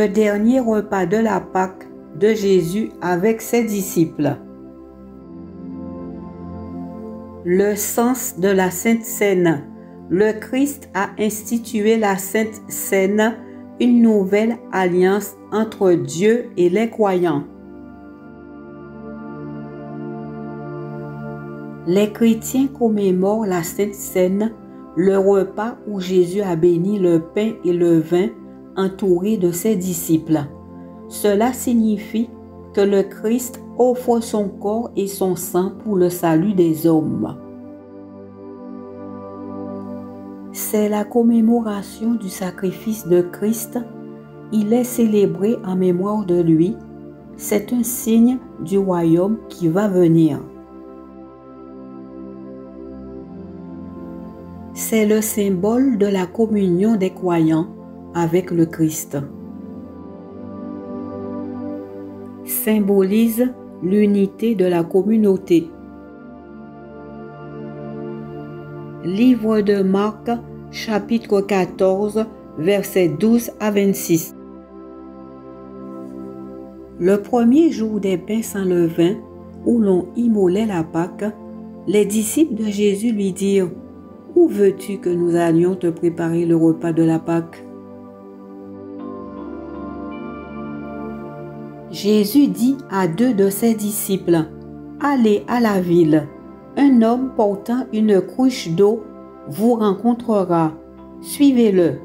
le dernier repas de la Pâque de Jésus avec ses disciples. Le sens de la Sainte Seine. Le Christ a institué la Sainte Seine, une nouvelle alliance entre Dieu et les croyants. Les chrétiens commémorent la Sainte Seine, le repas où Jésus a béni le pain et le vin, entouré de ses disciples. Cela signifie que le Christ offre son corps et son sang pour le salut des hommes. C'est la commémoration du sacrifice de Christ. Il est célébré en mémoire de lui. C'est un signe du royaume qui va venir. C'est le symbole de la communion des croyants avec le Christ. Symbolise l'unité de la communauté. Livre de Marc, chapitre 14, versets 12 à 26. Le premier jour des pains sans levain, où l'on immolait la Pâque, les disciples de Jésus lui dirent: « Où veux-tu que nous allions te préparer le repas de la Pâque ?» Jésus dit à deux de ses disciples: « Allez à la ville. Un homme portant une cruche d'eau vous rencontrera. Suivez-le.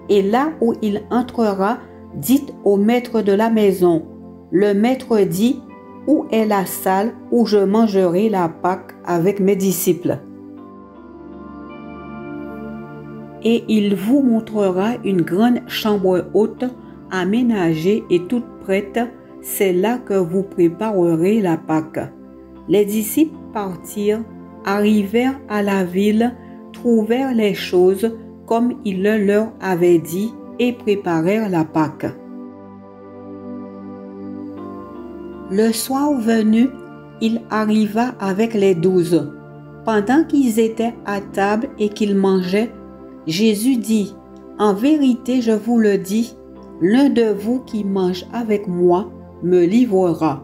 Et là où il entrera, dites au maître de la maison: le maître dit: où est la salle où je mangerai la Pâque avec mes disciples? Et il vous montrera une grande chambre haute, aménagée et toute prête. C'est là que vous préparerez la Pâque. » Les disciples partirent, arrivèrent à la ville, trouvèrent les choses comme il le leur avait dit et préparèrent la Pâque. Le soir venu, il arriva avec les 12. Pendant qu'ils étaient à table et qu'ils mangeaient, Jésus dit: « En vérité, je vous le dis, l'un de vous qui mange avec moi me livrera. »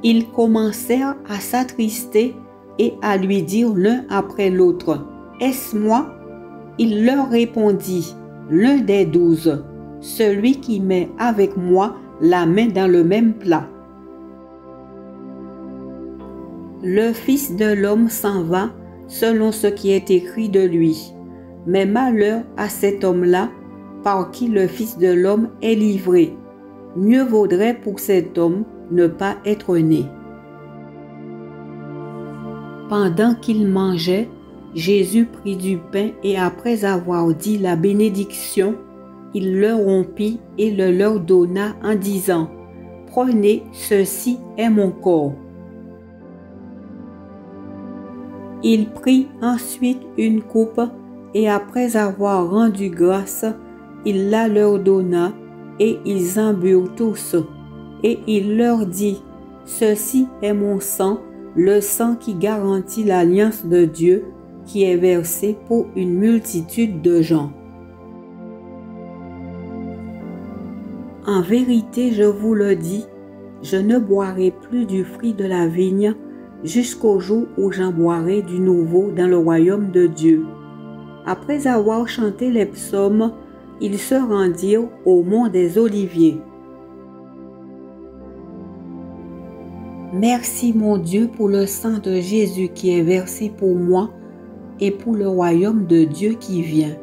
Ils commencèrent à s'attrister et à lui dire l'un après l'autre: « Est-ce moi ?» Il leur répondit: « L'un des 12, celui qui met avec moi la main dans le même plat. » Le Fils de l'homme s'en va selon ce qui est écrit de lui. Mais malheur à cet homme-là par qui le Fils de l'homme est livré. Mieux vaudrait pour cet homme ne pas être né. Pendant qu'ils mangeaient, Jésus prit du pain et après avoir dit la bénédiction, il le rompit et le leur donna en disant: « Prenez, ceci est mon corps. » Il prit ensuite une coupe et après avoir rendu grâce, il la leur donna et ils en burent tous. Et il leur dit: « Ceci est mon sang, le sang qui garantit l'alliance de Dieu, qui est versé pour une multitude de gens. En vérité, je vous le dis, je ne boirai plus du fruit de la vigne jusqu'au jour où j'en boirai du nouveau dans le royaume de Dieu. » Après avoir chanté les psaumes, ils se rendirent au mont des Oliviers. Merci mon Dieu pour le sang de Jésus qui est versé pour moi et pour le royaume de Dieu qui vient.